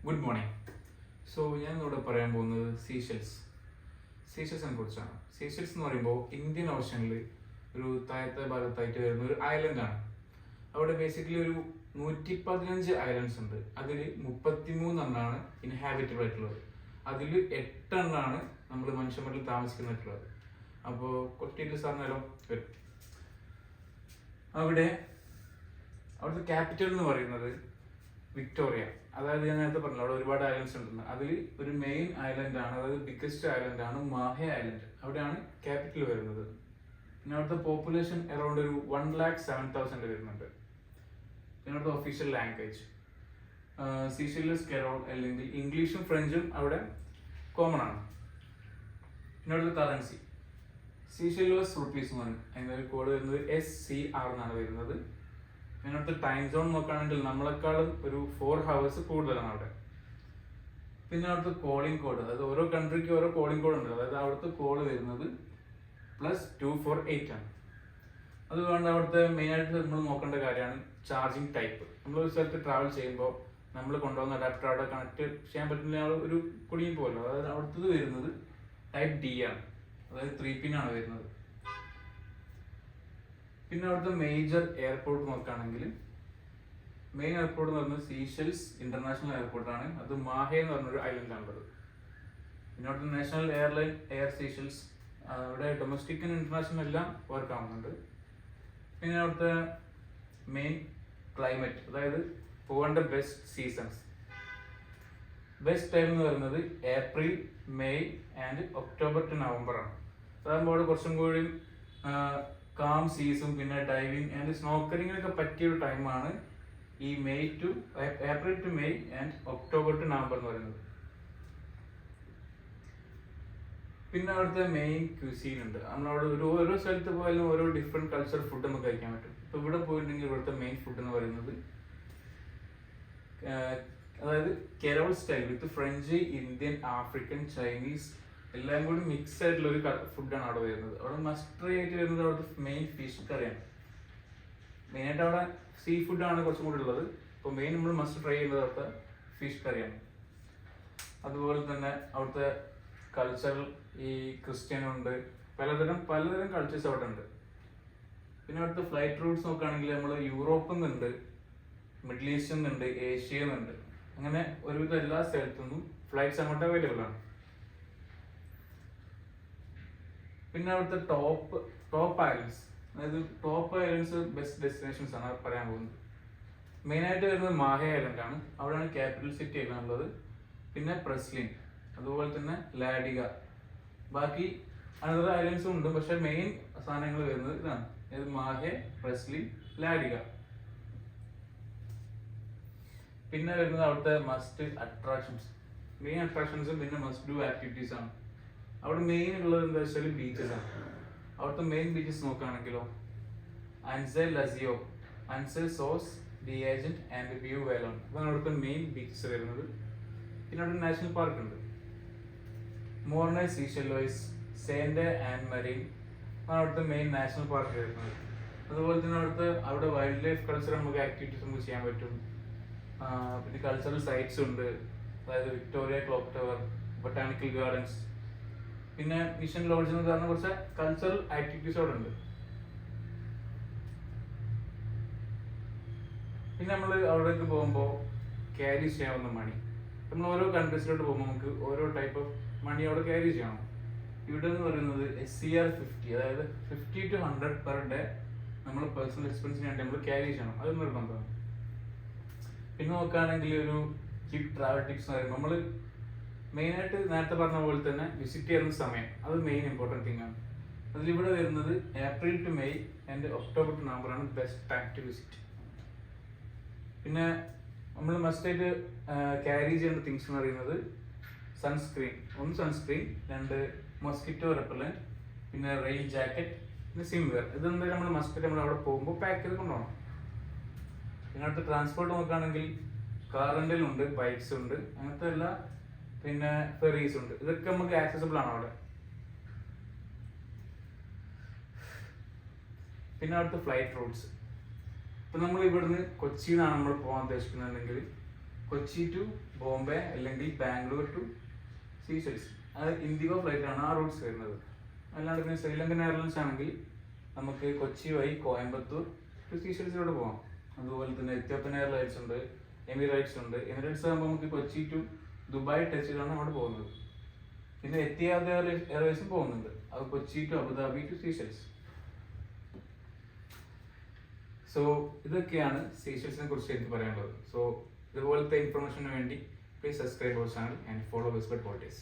Good morning. ഞാൻ ഇവിടെ പറയാൻ പോകുന്നത് സീഷെൽസിനെ കുറിച്ചാണ്. സീഷെൽസ് എന്ന് പറയുമ്പോൾ ഇന്ത്യൻ ഓഷനിൽ ഒരു താഴത്തെ ഭാഗത്തായിട്ട് വരുന്ന ഒരു ഐലൻഡാണ്. അവിടെ ബേസിക്കലി ഒരു 115 ഐലൻഡ്സ് ഉണ്ട്. അതിൽ 33 എണ്ണമാണ് ഇൻഹാബിറ്റബിൾ ആയിട്ടുള്ളത്. അതിൽ 8 എണ്ണമാണ് നമ്മൾ മനുഷ്യന്മാരിൽ താമസിക്കുന്നിട്ടുള്ളത്. അപ്പോൾ കുറച്ച് പറഞ്ഞാലോ വരും. അവിടുത്തെ ക്യാപിറ്റൽ എന്ന് പറയുന്നത് വിക്ടോറിയ. അതായത് ഞാൻ നേരത്തെ പറഞ്ഞല്ലോ അവിടെ ഒരുപാട് ഐലൻഡ്സ് ഉണ്ടെന്ന്. അതിൽ ഒരു മെയിൻ ഐലൻഡ് ആണ്, അതായത് ബിഗ്ഗസ്റ്റ് ഐലൻഡ് ആണ് മാഹെ ഐലൻഡ്. അവിടെയാണ് ക്യാപിറ്റൽ വരുന്നത്. പിന്നെ അവിടുത്തെ പോപ്പുലേഷൻ അറൗണ്ട് ഒരു 1,07,000 വരുന്നുണ്ട്. പിന്നെ അവിടുത്തെ ഒഫീഷ്യൽ ലാംഗ്വേജ് സീഷെൽസ് കെറോൾ, അല്ലെങ്കിൽ ഇംഗ്ലീഷും ഫ്രഞ്ചും അവിടെ കോമൺ ആണ്. പിന്നെ അവിടുത്തെ കറൻസി സീഷെൽസ് റുപ്പീസ് എന്ന് പറയും. അതിൻ്റെ ഒരു കോഡ് വരുന്നത് SCR എന്നാണ് വരുന്നത്. അതിനടുത്ത് ടൈം സോൺ നോക്കുകയാണെങ്കിൽ നമ്മളെക്കാളും ഒരു 4 hours കൂടുതലാണ് അവിടെ. പിന്നെ അവിടുത്തെ കോളിംഗ് കോഡ്, അതായത് ഓരോ കൺട്രിക്ക് ഓരോ കോളിംഗ് കോഡ് ഉണ്ട്. അതായത് അവിടുത്തെ കോഡ് വരുന്നത് +248 ആണ്. അതുകൊണ്ട് അവിടുത്തെ മെയിനായിട്ട് നമ്മൾ നോക്കേണ്ട കാര്യമാണ് ചാർജിങ് ടൈപ്പ്. നമ്മളൊരു സ്ഥലത്ത് ട്രാവൽ ചെയ്യുമ്പോൾ നമ്മൾ കൊണ്ടുപോകുന്ന അഡാപ്റ്റർ അവിടെ കണക്ട് ചെയ്യാൻ പറ്റുന്ന ഒരു കുടുങ്ങി പോകുമല്ലോ. അതായത് അവിടുത്തത് വരുന്നത് ടൈപ്പ് D ആണ്, അതായത് 3 pin ആണ് വരുന്നത്. പിന്നെ അവിടുത്തെ മേജർ എയർപോർട്ട് നോക്കുകയാണെങ്കിൽ മെയിൻ എയർപോർട്ട് എന്ന് പറയുന്നത് സീഷെൽസ് ഇന്റർനാഷണൽ എയർപോർട്ടാണ്. അത് മാഹെ എന്ന് പറഞ്ഞൊരു ഐലൻഡാണുള്ളത്. പിന്നെ അവിടുത്തെ നാഷണൽ എയർലൈൻ എയർ സീഷെൽസ്. അവിടെ ഡൊമസ്റ്റിക് ആൻഡ് ഇന്റർനാഷണൽ എല്ലാം വർക്ക് ആവുന്നുണ്ട്. പിന്നെ അവിടുത്തെ മെയിൻ ക്ലൈമറ്റ്, അതായത് പോകേണ്ട ബെസ്റ്റ് സീസൺസ്. ബെസ്റ്റ് ടൈം എന്ന് പറയുന്നത് April, May and October to November ആണ്. അതാകുമ്പോൾ അവിടെ കുറച്ചും കൂടി കാം സീസും പിന്നെ ഡൈവിങ് ആൻഡ് സ്നോക്കറിങ്ങിനൊക്കെ പറ്റിയൊരു ടൈമാണ് ഈ April to May and October to November എന്ന് പറയുന്നത്. പിന്നെ അവിടുത്തെ മെയിൻ ക്യൂസീൻ ഉണ്ട്. നമ്മളവിടെ ഓരോ സ്ഥലത്ത് പോയാലും ഓരോ ഡിഫറെന്റ് കൾച്ചർ ഫുഡ് നമുക്ക് കഴിക്കാൻ പറ്റും. ഇപ്പൊ ഇവിടെ പോയിട്ടുണ്ടെങ്കിൽ ഇവിടുത്തെ മെയിൻ ഫുഡ് എന്ന് പറയുന്നത് അതായത് കേരള സ്റ്റൈൽ വിത്ത് ഫ്രഞ്ച്, ഇന്ത്യൻ, ആഫ്രിക്കൻ, ചൈനീസ് എല്ലാം കൂടി മിക്സ് ആയിട്ടുള്ള ഒരു ഫുഡാണ് അവിടെ വരുന്നത്. അവിടെ മസ്റ്റ് ട്രൈ ആയിട്ട് വരുന്നത് അവിടുത്തെ മെയിൻ ഫിഷ് കറിയാണ്. മെയിനായിട്ട് അവിടെ സീ ഫുഡാണ് കുറച്ചും കൂടി ഉള്ളത്. ഇപ്പോൾ മെയിൻ നമ്മൾ മസ്റ്റ് ട്രൈ ചെയ്യുന്നത് അവിടുത്തെ ഫിഷ് കറിയാണ്. അതുപോലെ തന്നെ അവിടുത്തെ കൾച്ചറൽ ഈ ക്രിസ്ത്യനുണ്ട്, പലതരം കൾച്ചേഴ്സ് അവിടെ ഉണ്ട്. പിന്നെ അവിടുത്തെ ഫ്ലൈറ്റ് റൂട്ട്സ് നോക്കുകയാണെങ്കിൽ നമ്മൾ യൂറോപ്പിൽ നിന്നുണ്ട്, മിഡിൽ ഈസ്റ്റിൽ നിന്നുണ്ട്, ഏഷ്യയിൽ നിന്നുണ്ട്. അങ്ങനെ ഒരുവിധം എല്ലാ സ്ഥലത്തു നിന്നും ഫ്ലൈറ്റ്സ് അങ്ങോട്ട് അവൈലബിൾ ആണ്. പിന്നെ അവിടുത്തെ ടോപ്പ് ഐലൻഡ്സ്, അതായത് ടോപ്പ് ഐലൻഡ്സ് ബെസ്റ്റ് ഡെസ്റ്റിനേഷൻസ് ആണ് പറയാൻ പോകുന്നത്. മെയിനായിട്ട് വരുന്നത് മാഹെ ഐലൻഡ് ആണ്. അവിടെയാണ് ക്യാപിറ്റൽ സിറ്റി എല്ലാം ഉള്ളത്. പിന്നെ പ്രസ്ലിൻ, അതുപോലെ തന്നെ ലാഡിഗ. ബാക്കി അനദർ ഐലൻഡ്സും ഉണ്ട്, പക്ഷെ മെയിൻ സാധനങ്ങൾ വരുന്നത് ഇതാണ്, അതായത് മാഹെ, പ്രസ്ലിൻ, ലാഡിഗ. പിന്നെ വരുന്നത് അവിടുത്തെ മസ്റ്റ് അട്രാക്ഷൻസ്, മെയിൻ അട്രാക്ഷൻസും പിന്നെ മസ്റ്റ് ഡു ആക്ടിവിറ്റീസ് ആണ്. അവിടെ മെയിൻ ഉള്ളത് എന്താ വെച്ചാൽ ബീച്ചസ് ആണ്. അവിടുത്തെ മെയിൻ ബീച്ചസ് നോക്കുകയാണെങ്കിലോ അൻസെ ലസിയോ, അൻസെ സോസ്, ഡിയേജന്റ് ആൻഡ് വ്യൂ വേലോൺ. അതാണ് അവിടുത്തെ മെയിൻ ബീച്ചസ് വരുന്നത്. പിന്നെ അവിടെ നാഷണൽ പാർക്ക് ഉണ്ട്, Morne Seychellois, Sainte Anne marine ആണ് അവിടുത്തെ മെയിൻ നാഷണൽ പാർക്ക് വരുന്നത്. അതുപോലെ തന്നെ അവിടെ വൈൽഡ് ലൈഫ് കൾച്ചർ നമുക്ക് ആക്ടിവിറ്റീസ് നമുക്ക് ചെയ്യാൻ പറ്റും. പിന്നെ കൾച്ചറൽ സൈറ്റ്സ് ഉണ്ട്, അതായത് Victoria clock tower, botanical gardens, പിന്നെ മിഷൻ ലോഡ്ജ് എന്ന് പറഞ്ഞ കുറച്ച് കൾച്ചറൽ ആക്ടിവിറ്റീസ് അവിടെ ഉണ്ട്. പിന്നെ നമ്മൾ അവിടേക്ക് പോകുമ്പോൾ ക്യാരി ചെയ്യാവുന്ന മണി, നമ്മൾ ഓരോ കൺട്രീസിലോട്ട് പോകുമ്പോൾ നമുക്ക് ഓരോ ടൈപ്പ് ഓഫ് മണി അവിടെ ക്യാരി ചെയ്യണം. ഇവിടെ എന്ന് പറയുന്നത് SCR 50, അതായത് 50 to 100 പെർ ഡേ നമ്മൾ പേഴ്സണൽ എക്സ്പെൻസിന് വേണ്ടി നമ്മൾ ക്യാരി ചെയ്യണം. അത് നിർബന്ധമാണ്. പിന്നെ നോക്കുകയാണെങ്കിൽ ഒരു ചിപ്പ് ട്രാവൽ ടിപ്സ് എന്ന് പറയുമ്പോൾ നമ്മൾ മെയിനായിട്ട് നേരത്തെ പറഞ്ഞ പോലെ തന്നെ വിസിറ്റ് ചെയ്യുന്ന സമയം, അത് മെയിൻ ഇമ്പോർട്ടൻറ്റ് തിങ് ആണ്. അതിലിവിടെ വരുന്നത് April to May and October to November ആണ് ബെസ്റ്റ് ടൈം ടു വിസിറ്റ്. പിന്നെ നമ്മൾ മസ്റ്റായിട്ട് ക്യാരി ചെയ്യേണ്ട തിങ്സ് എന്ന് പറയുന്നത് സൺസ്ക്രീൻ, 1 സൺസ്ക്രീൻ, 2 മൊസ്കിറ്റോ റെപ്പലന്റ്, പിന്നെ റെയിൻ ജാക്കറ്റ്, പിന്നെ സ്വിംവെയർ. ഇതെന്തായാലും നമ്മൾ മസ്റ്റായിട്ട് നമ്മൾ അവിടെ പോകുമ്പോൾ പാക്ക് ചെയ്ത് കൊണ്ടുപോകണം. പിന്നെ അടുത്ത ട്രാൻസ്പോർട്ട് നോക്കുകയാണെങ്കിൽ കാർ റെന്റലുണ്ട്, ബൈക്സ് ഉണ്ട്, അങ്ങനത്തെ എല്ലാ, പിന്നെ ഫെറീസ് ഉണ്ട്. ഇതൊക്കെ നമുക്ക് ആക്സസിബിൾ ആണ് അവിടെ. പിന്നെ അവിടുത്തെ ഫ്ലൈറ്റ് റൂട്ട്സ്, ഇപ്പം നമ്മൾ ഇവിടുന്ന് കൊച്ചിയിൽ നിന്നാണ് നമ്മൾ പോകാൻ ഉദ്ദേശിക്കുന്നുണ്ടെങ്കിൽ കൊച്ചി ടു ബോംബെ അല്ലെങ്കിൽ ബാംഗ്ലൂർ ടു സീഷെൽസ്. അത് ഇൻഡിഗോ ഫ്ലൈറ്റാണ് ആ റൂട്ട്സ് വരുന്നത്. അല്ലാണ്ട് പിന്നെ ശ്രീലങ്കൻ എയർലൈൻസ് ആണെങ്കിൽ നമുക്ക് കൊച്ചി വഴി കോയമ്പത്തൂർ ടു സീഷെൽസിലോട്ട് പോകാം. അതുപോലെ തന്നെ എത്യോപ്യൻ എയർലൈൻസ് ഉണ്ട്, എമിറേറ്റ്സ് ഉണ്ട്. എമിറേറ്റ്സ് ആകുമ്പോൾ നമുക്ക് കൊച്ചി ടു ദുബായ് ടച്ചിലാണ് അവിടെ പോകുന്നത്. പിന്നെ എത്തിയാദ് എയർവേസും പോകുന്നുണ്ട്, അത് Kochi to Abu Dhabi to Seychelles. So ഇതൊക്കെയാണ് സീഷെൽസിനെ കുറിച്ച് എനിക്ക് പറയാനുള്ളത്. സോ ഇതുപോലത്തെ ഇൻഫർമേഷന് വേണ്ടി please subscribe our channel and follow വിസ്ബർട്ട് പോളിറ്റിക്സ്.